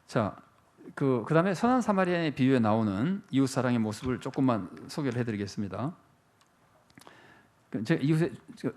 자, 그다음에 선한 사마리아인의 비유에 나오는 이웃 사랑의 모습을 조금만 소개를 해드리겠습니다. 제가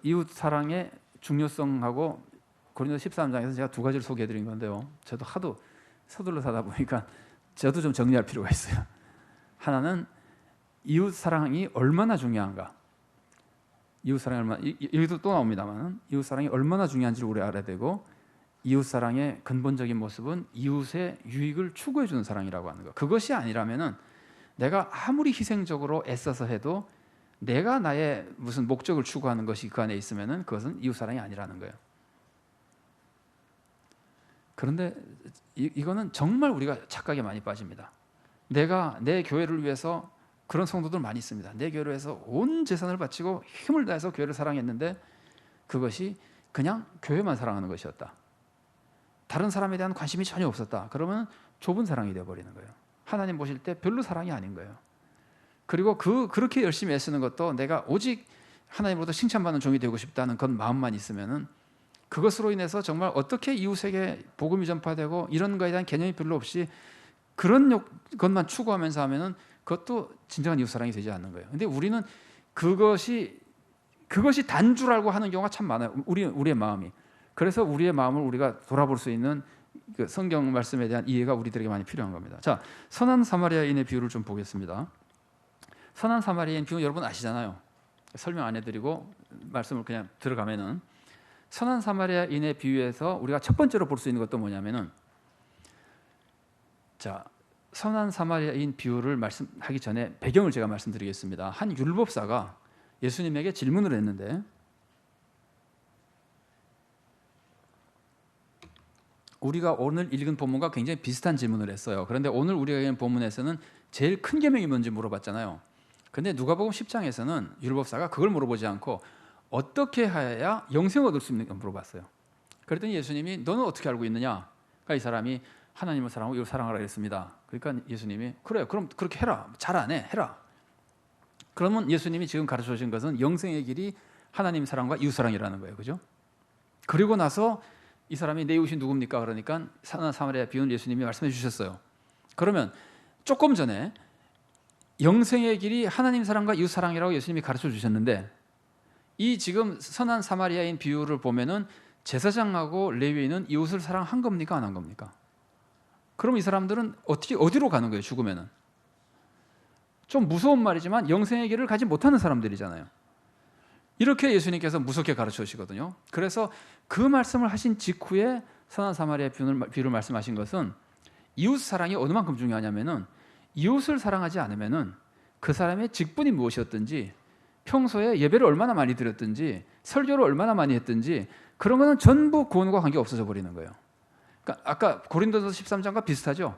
이웃 사랑의 중요성하고 고린도 13장에서 제가 두 가지를 소개해드린 건데요. 저도 하도 서둘러 사다 보니까 저도 좀 정리할 필요가 있어요. 하나는 이웃 사랑이 얼마나 중요한가. 이웃 사랑이 얼마나, 여기도 또 나옵니다만 이웃 사랑이 얼마나 중요한지를 우리 알아야 되고, 이웃 사랑의 근본적인 모습은 이웃의 유익을 추구해 주는 사랑이라고 하는 거. 그것이 아니라면은 내가 아무리 희생적으로 애써서 해도 내가 나의 무슨 목적을 추구하는 것이 그 안에 있으면은 그것은 이웃 사랑이 아니라는 거예요. 그런데 이거는 정말 우리가 착각에 많이 빠집니다. 내가 내 교회를 위해서, 그런 성도들 많이 있습니다. 내 교회를 위해서 온 재산을 바치고 힘을 다해서 교회를 사랑했는데 그것이 그냥 교회만 사랑하는 것이었다. 다른 사람에 대한 관심이 전혀 없었다. 그러면 좁은 사랑이 되어버리는 거예요. 하나님 보실 때 별로 사랑이 아닌 거예요. 그리고 그렇게 열심히 애쓰는 것도 내가 오직 하나님으로부터 칭찬받는 종이 되고 싶다는 그런 마음만 있으면은, 그것으로 인해서 정말 어떻게 이웃에게 복음이 전파되고 이런 거에 대한 개념이 별로 없이 그런 것만 추구하면서 하면은 그것도 진정한 이웃 사랑이 되지 않는 거예요. 근데 우리는 그것이 단주라고 하는 경우가 참 많아요. 우리의 마음이. 그래서 우리의 마음을 우리가 돌아볼 수 있는 그 성경 말씀에 대한 이해가 우리들에게 많이 필요한 겁니다. 자, 선한 사마리아인의 비유를 좀 보겠습니다. 선한 사마리아인 비유 여러분 아시잖아요. 설명 안 해드리고 말씀을 그냥 들어가면은, 선한 사마리아인의 비유에서 우리가 첫 번째로 볼 수 있는 것도 뭐냐면은, 자, 선한 사마리아인 비유를 말씀하기 전에 배경을 제가 말씀드리겠습니다. 한 율법사가 예수님에게 질문을 했는데, 우리가 오늘 읽은 본문과 굉장히 비슷한 질문을 했어요. 그런데 오늘 우리가 읽은 본문에서는 제일 큰 계명이 뭔지 물어봤잖아요. 근데 누가복음 10장에서는 율법사가 그걸 물어보지 않고 어떻게 하여야 영생을 얻을 수 있는가 물어봤어요. 그랬더니 예수님이 너는 어떻게 알고 있느냐? 그러니까 이 사람이 하나님을 사랑하고 이웃 사랑하라 그랬습니다. 그러니까 예수님이 그래, 그럼 그렇게 해라. 잘 안 해, 해라. 그러면 예수님이 지금 가르쳐 주신 것은 영생의 길이 하나님 사랑과 이웃 사랑이라는 거예요, 그죠? 그리고 나서 이 사람이 내 이웃이 누굽니까? 그러니까 선한 사마리아 비유는 예수님이 말씀해 주셨어요. 그러면 조금 전에 영생의 길이 하나님 사랑과 이웃 사랑이라고 예수님이 가르쳐 주셨는데, 이 지금 선한 사마리아인 비유를 보면은 제사장하고 레위인은 이웃을 사랑한 겁니까? 안 한 겁니까? 그럼 이 사람들은 어디로 가는 거예요? 죽으면은. 좀 무서운 말이지만 영생의 길을 가지 못하는 사람들이잖아요. 이렇게 예수님께서 무섭게 가르쳐 주시거든요. 그래서 그 말씀을 하신 직후에 선한 사마리아 비유를 말씀하신 것은, 이웃 사랑이 어느 만큼 중요하냐면은, 이웃을 사랑하지 않으면은 그 사람의 직분이 무엇이었든지, 평소에 예배를 얼마나 많이 드렸든지, 설교를 얼마나 많이 했든지, 그런 거는 전부 구원과 관계 없어져 버리는 거예요. 그러니까 아까 고린도서 13장과 비슷하죠.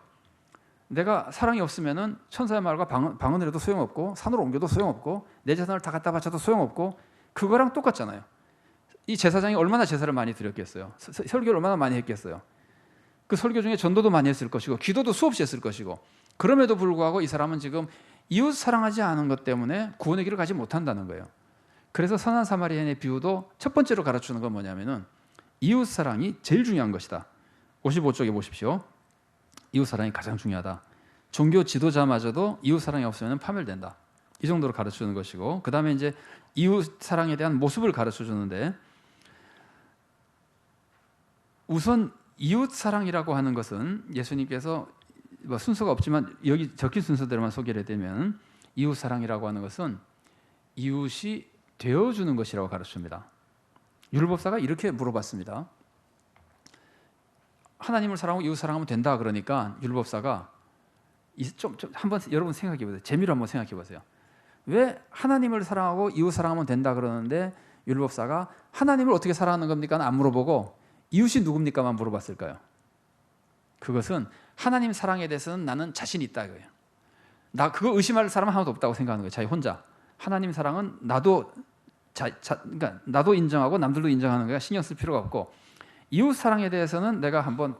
내가 사랑이 없으면은 천사의 말과 방언을 해도 소용없고, 산으로 옮겨도 소용없고, 내 재산을 다 갖다 바쳐도 소용없고, 그거랑 똑같잖아요. 이 제사장이 얼마나 제사를 많이 드렸겠어요. 설교를 얼마나 많이 했겠어요. 그 설교 중에 전도도 많이 했을 것이고, 기도도 수없이 했을 것이고, 그럼에도 불구하고 이 사람은 지금 이웃 사랑하지 않은 것 때문에 구원의 길을 가지 못한다는 거예요. 그래서 선한 사마리아인의 비유도 첫 번째로 가르치는 건 뭐냐면은, 이웃 사랑이 제일 중요한 것이다. 55쪽에 보십시오. 이웃 사랑이 가장 중요하다. 종교 지도자마저도 이웃 사랑이 없으면 파멸된다. 이 정도로 가르치는 것이고, 그 다음에 이제 이웃 사랑에 대한 모습을 가르쳐 주는데, 우선 이웃 사랑이라고 하는 것은 예수님께서 뭐 순서가 없지만 여기 적힌 순서대로만 소개를 해드리면, 이웃 사랑이라고 하는 것은 이웃이 되어주는 것이라고 가르칩니다. 율법사가 이렇게 물어봤습니다. 하나님을 사랑하고 이웃 사랑하면 된다 그러니까 율법사가 좀 한번 여러분 생각해 보세요. 재미로 한번 생각해 보세요. 왜 하나님을 사랑하고 이웃 사랑하면 된다 그러는데 율법사가 하나님을 어떻게 사랑하는 겁니까? 안 물어보고 이웃이 누굽니까만 물어봤을까요? 그것은 하나님 사랑에 대해서는 나는 자신 있다 이거예요. 나 그거 의심할 사람은 하나도 없다고 생각하는 거예요. 자기 혼자. 하나님 사랑은 나도 그러니까 나도 인정하고 남들도 인정하는 거야. 신경 쓸 필요가 없고, 이웃 사랑에 대해서는 내가 한번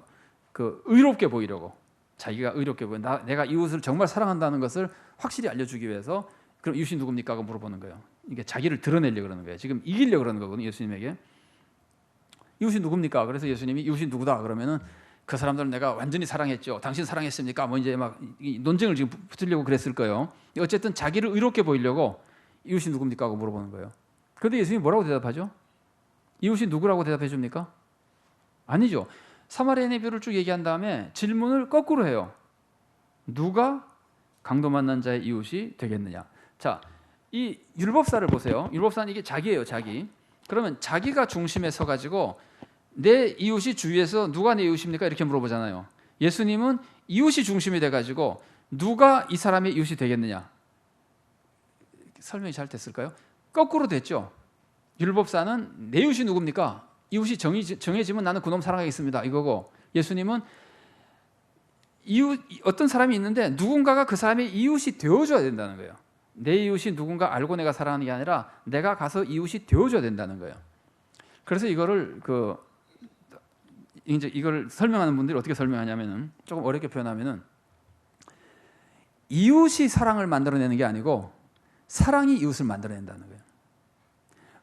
의롭게 보이려고, 자기가 의롭게 보여, 내가 이웃을 정말 사랑한다는 것을 확실히 알려주기 위해서, 그럼 이웃이 누굽니까? 하고 물어보는 거예요. 이게 자기를 드러내려고 그러는 거예요. 지금 이기려고 그러는 거거든요. 예수님에게. 이웃이 누굽니까? 그래서 예수님이 이웃이 누구다 그러면은 그 사람들은 내가 완전히 사랑했죠. 당신 사랑했습니까? 뭐 이제 막 논쟁을 지금 붙으려고 그랬을 거예요. 어쨌든 자기를 의롭게 보이려고 이웃이 누굽니까? 하고 물어보는 거예요. 그런데 예수님이 뭐라고 대답하죠? 이웃이 누구라고 대답해 줍니까? 아니죠. 사마리아인의 비유를 쭉 얘기한 다음에 질문을 거꾸로 해요. 누가 강도 만난 자의 이웃이 되겠느냐? 자, 이 율법사를 보세요. 율법사는 이게 자기예요, 자기. 그러면 자기가 중심에 서가지고 내 이웃이 주위에서 누가 내 이웃입니까? 이렇게 물어보잖아요. 예수님은 이웃이 중심이 돼가지고 누가 이 사람의 이웃이 되겠느냐? 설명이 잘 됐을까요? 거꾸로 됐죠. 율법사는 내 이웃이 누굽니까? 이웃이 정해지면 나는 그놈 사랑하겠습니다. 이거고 예수님은 이웃, 어떤 사람이 있는데 누군가가 그 사람의 이웃이 되어줘야 된다는 거예요. 내 이웃이 누군가 알고 내가 사랑하는 게 아니라 내가 가서 이웃이 되어줘야 된다는 거예요. 그래서 이거를 이걸 설명하는 분들이 어떻게 설명하냐면은 조금 어렵게 표현하면은 이웃이 사랑을 만들어내는 게 아니고 사랑이 이웃을 만들어낸다는 거예요.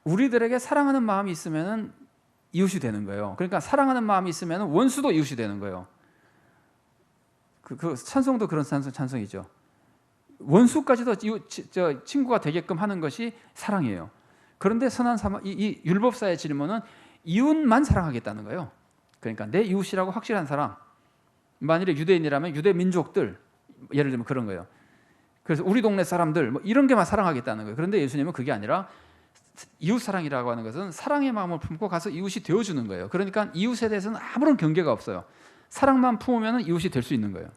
우리들에게 사랑하는 마음이 있으면은 이웃이 되는 거예요. 그러니까 사랑하는 마음이 있으면은 원수도 이웃이 되는 거예요. 그 찬송도 그런 찬송이죠. 원수까지도 친구가 되게끔 하는 것이 사랑이에요. 그런데 이 율법사의 질문은 이웃만 사랑하겠다는 거예요. 그러니까 내 이웃이라고 확실한 사람, 만일에 유대인이라면 유대 민족들, 예를 들면 그런 거예요. 그래서 우리 동네 사람들 뭐 이런 게만 사랑하겠다는 거예요. 그런데 예수님은 그게 아니라 이웃 사랑이라고 하는 것은 사랑의 마음을 품고 가서 이웃이 되어주는 거예요. 그러니까 이웃에 대해서는 아무런 경계가 없어요. 사랑만 품으면 이웃이 될 수 있는 거예요.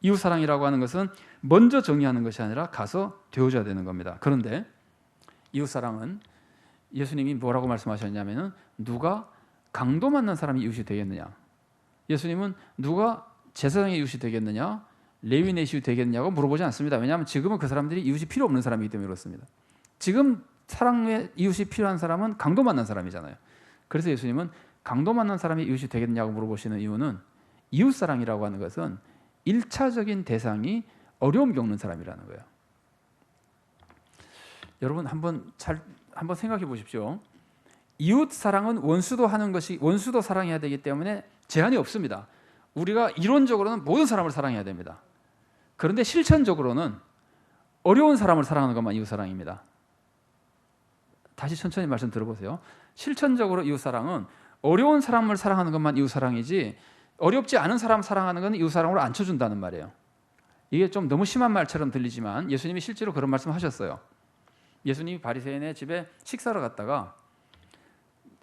이웃 사랑이라고 하는 것은 먼저 정의하는 것이 아니라 가서 되어줘야 되는 겁니다. 그런데 이웃 사랑은 예수님이 뭐라고 말씀하셨냐면은 누가 강도 만난 사람이 이웃이 되겠느냐? 예수님은 누가 제사장의 이웃이 되겠느냐? 레위인의 이웃이 되겠느냐고 물어보지 않습니다. 왜냐하면 지금은 그 사람들이 이웃이 필요 없는 사람이기 때문에 그렇습니다. 지금 사랑의 이웃이 필요한 사람은 강도 만난 사람이잖아요. 그래서 예수님은 강도 만난 사람이 이웃이 되겠냐고 물어보시는 이유는 이웃 사랑이라고 하는 것은 1차적인 대상이 어려움 겪는 사람이라는 거예요. 여러분 한번 생각해 보십시오. 이웃 사랑은 원수도 사랑해야 되기 때문에 제한이 없습니다. 우리가 이론적으로는 모든 사람을 사랑해야 됩니다. 그런데 실천적으로는 어려운 사람을 사랑하는 것만 이웃 사랑입니다. 다시 천천히 말씀 들어보세요. 실천적으로 이웃 사랑은 어려운 사람을 사랑하는 것만 이웃 사랑이지 어렵지 않은 사람 사랑하는 건 이웃 사랑으로 안 쳐준다는 말이에요. 이게 좀 너무 심한 말처럼 들리지만 예수님이 실제로 그런 말씀하셨어요. 예수님이 바리새인의 집에 식사를 갔다가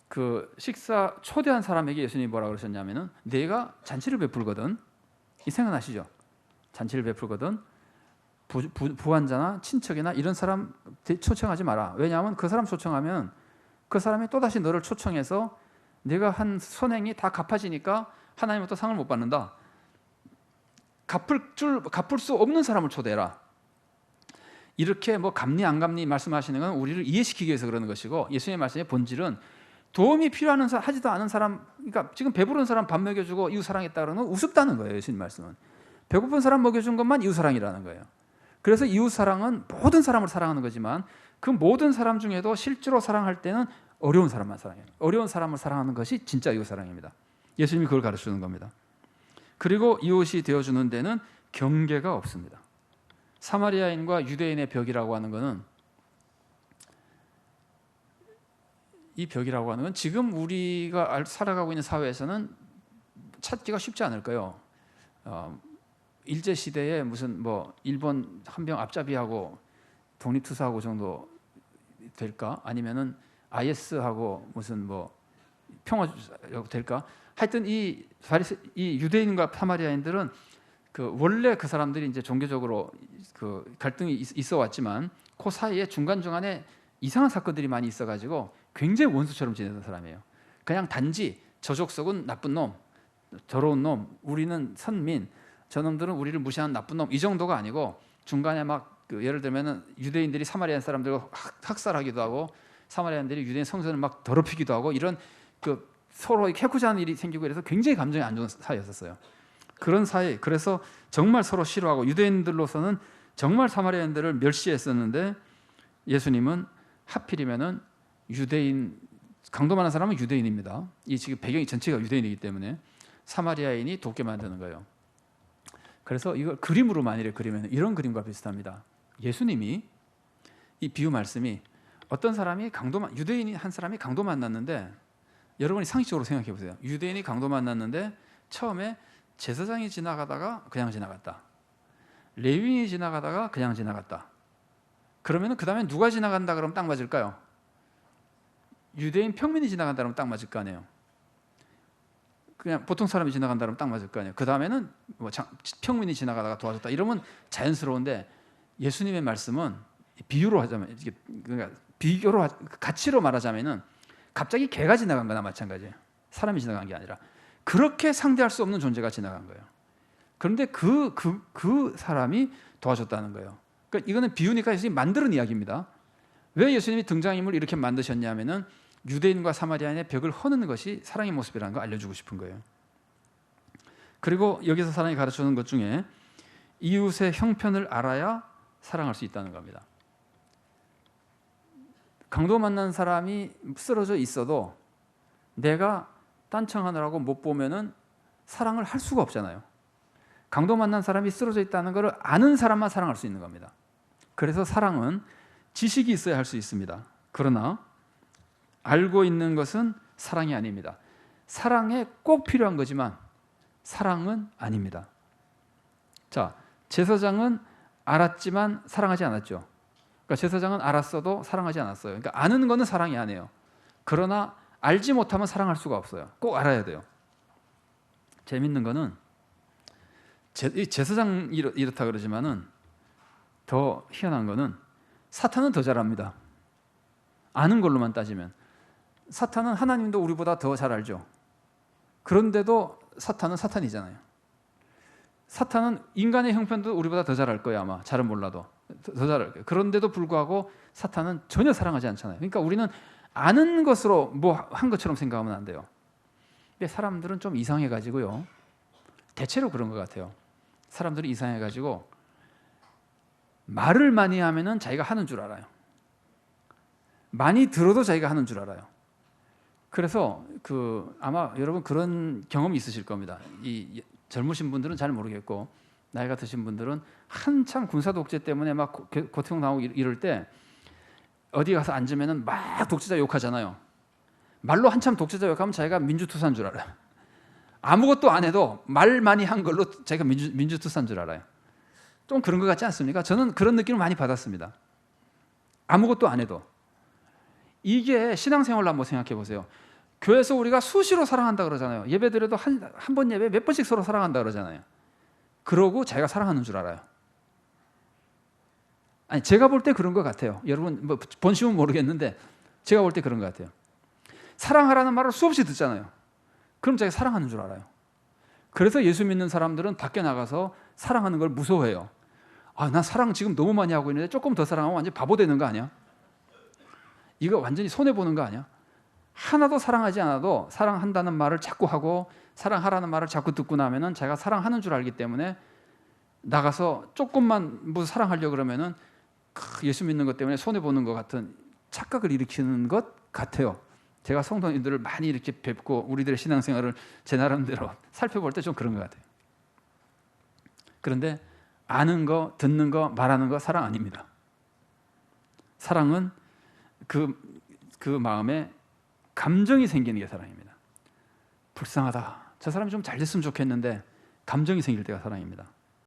그 식사 초대한 사람에게 예수님이 뭐라고 그러셨냐면은 내가 잔치를 베풀거든. 이 생각나시죠? 잔치를 베풀거든. 부한자나 친척이나 이런 사람 초청하지 마라. 왜냐하면 그 사람 초청하면 그 사람이 또다시 너를 초청해서 내가 한 선행이 다 갚아지니까 하나님부터 상을 못 받는다. 갚을 수 없는 사람을 초대해라. 이렇게 뭐 갚니 안 갚니 말씀하시는 건 우리를 이해시키기 위해서 그러는 것이고 예수님의 말씀의 본질은 도움이 필요한 사람, 하지도 않은 사람, 그러니까 지금 배부른 사람 밥 먹여주고 이웃 사랑했다 그러는 건 우습다는 거예요. 예수님 말씀은. 배고픈 사람 먹여준 것만 이웃 사랑이라는 거예요. 그래서 이웃 사랑은 모든 사람을 사랑하는 거지만 그 모든 사람 중에도 실제로 사랑할 때는 어려운 사람만 사랑해요. 어려운 사람을 사랑하는 것이 진짜 이웃 사랑입니다. 예수님이 그걸 가르치는 겁니다. 그리고 이웃이 되어주는 데는 경계가 없습니다. 사마리아인과 유대인의 벽이라고 하는 것은 이 벽이라고 하는 건 지금 우리가 살아가고 있는 사회에서는 찾기가 쉽지 않을 거예요. 일제 시대에 무슨 뭐 일본 한병 앞잡이하고 독립투사하고 정도 될까? 아니면은 IS하고 무슨 뭐 평화 될까? 하여튼 이 유대인과 사마리아인들은 그 원래 그 사람들이 이제 종교적으로 그 갈등이 있어 왔지만 그 사이에 중간중간에 이상한 사건들이 많이 있어가지고 굉장히 원수처럼 지내던 사람이에요. 그냥 단지 저족속은 나쁜 놈, 더러운 놈, 우리는 선민, 저놈들은 우리를 무시하는 나쁜 놈 이 정도가 아니고 중간에 막 그 예를 들면은 유대인들이 사마리아 사람들과 학살하기도 하고 사마리아인들이 유대인 성전을 막 더럽히기도 하고 이런 그 서로 해코지하는 일이 생기고 이래서 굉장히 감정이 안 좋은 사이였었어요. 그런 사이, 그래서 정말 서로 싫어하고 유대인들로서는 정말 사마리아인들을 멸시했었는데 예수님은 하필이면은 유대인 강도 많은 사람은 유대인입니다. 이 지금 배경이 전체가 유대인이기 때문에 사마리아인이 돕게 만드는 거예요. 그래서 이걸 그림으로 만일에 그리면 이런 그림과 비슷합니다. 예수님이 이 비유 말씀이 어떤 사람이 유대인이 한 사람이 강도 만났는데, 여러분이 상식적으로 생각해 보세요. 유대인이 강도 만났는데 처음에 제사장이 지나가다가 그냥 지나갔다. 레위인이 지나가다가 그냥 지나갔다. 그러면 그 다음에 누가 지나간다 그러면 딱 맞을까요? 유대인 평민이 지나간다 그러면 딱 맞을 거 아니에요. 그냥 보통 사람이 지나간다 그러면 딱 맞을 거 아니에요. 그 다음에는 뭐 평민이 지나가다가 도와줬다 이러면 자연스러운데, 예수님의 말씀은 비유로 하자면, 그러니까 비교로 가치로 말하자면은 갑자기 개가 지나간 거나 마찬가지예요. 사람이 지나간 게 아니라 그렇게 상대할 수 없는 존재가 지나간 거예요. 그런데 그 사람이 도와줬다는 거예요. 그러니까 이거는 비유니까 예수님이 만드는 이야기입니다. 왜 예수님이 등장인물을 이렇게 만드셨냐면은 유대인과 사마리아인의 벽을 허는 것이 사랑의 모습이라는 걸 알려주고 싶은 거예요. 그리고 여기서 사랑이 가르쳐주는 것 중에 이웃의 형편을 알아야 사랑할 수 있다는 겁니다. 강도 만난 사람이 쓰러져 있어도 내가 딴청하느라고 못 보면은 사랑을 할 수가 없잖아요. 강도 만난 사람이 쓰러져 있다는 것을 아는 사람만 사랑할 수 있는 겁니다. 그래서 사랑은 지식이 있어야 할 수 있습니다. 그러나 알고 있는 것은 사랑이 아닙니다. 사랑에 꼭 필요한 거지만 사랑은 아닙니다. 자, 제사장은 알았지만 사랑하지 않았죠. 그러니까 제사장은 알았어도 사랑하지 않았어요. 그러니까 아는 거는 사랑이 아니에요. 그러나 알지 못하면 사랑할 수가 없어요. 꼭 알아야 돼요. 재밌는 거는 제사장 이렇다 그러지만은 더 희한한 거는 사탄은 더 잘합니다. 아는 걸로만 따지면 사탄은 하나님도 우리보다 더 잘 알죠. 그런데도 사탄은 사탄이잖아요. 사탄은 인간의 형편도 우리보다 더 잘 알 거예요. 아마 잘은 몰라도 더 잘 알 거예요. 그런데도 불구하고 사탄은 전혀 사랑하지 않잖아요. 그러니까 우리는 아는 것으로 뭐 한 것처럼 생각하면 안 돼요. 근데 사람들은 좀 이상해가지고요. 대체로 그런 것 같아요. 사람들이 이상해가지고 말을 많이 하면은 자기가 하는 줄 알아요. 많이 들어도 자기가 하는 줄 알아요. 그래서 아마 여러분 그런 경험이 있으실 겁니다. 이 젊으신 분들은 잘 모르겠고 나이가 드신 분들은 한참 군사 독재 때문에 막 고통 당하고 이럴 때 어디 가서 앉으면은 막 독재자 욕하잖아요. 말로 한참 독재자 욕하면 자기가 민주투사인 줄 알아요. 아무것도 안 해도 말 많이 한 걸로 자기가 민주투사인 줄 알아요. 좀 그런 것 같지 않습니까? 저는 그런 느낌을 많이 받았습니다. 아무것도 안 해도. 이게 신앙생활로 한번 생각해 보세요. 교회에서 우리가 수시로 사랑한다 그러잖아요. 예배 드려도 한 번 예배 몇 번씩 서로 사랑한다 그러잖아요. 그러고 자기가 사랑하는 줄 알아요. 아니, 제가 볼 때 그런 것 같아요. 여러분 뭐 본심은 모르겠는데 제가 볼 때 그런 것 같아요. 사랑하라는 말을 수없이 듣잖아요. 그럼 자기가 사랑하는 줄 알아요. 그래서 예수 믿는 사람들은 밖에 나가서 사랑하는 걸 무서워해요. 아, 난 사랑 지금 너무 많이 하고 있는데 조금 더 사랑하면 완전 바보 되는 거 아니야? 이거 완전히 손해보는 거 아니야? 하나도 사랑하지 않아도 사랑한다는 말을 자꾸 하고 사랑하라는 말을 자꾸 듣고 나면은 자기가 사랑하는 줄 알기 때문에 나가서 조금만 뭐 사랑하려고 그러면은 예수 믿는 것 때문에 손해보는 것 같은 착각을 일으키는 것 같아요. 제가 성도님들을 많이 이렇게 뵙고 우리들의 신앙생활을 제 나름대로 살펴볼 때 좀 그런 것 같아요. 그런데 아는 거, 듣는 거, 말하는 거 사랑 아닙니다. 사랑은 그 마음에 감정이 생기는 게 사랑입니다. 불쌍하다. 저 사람이 좀 잘 됐으면 좋겠는데 감정이 생길 때가 사랑입니다.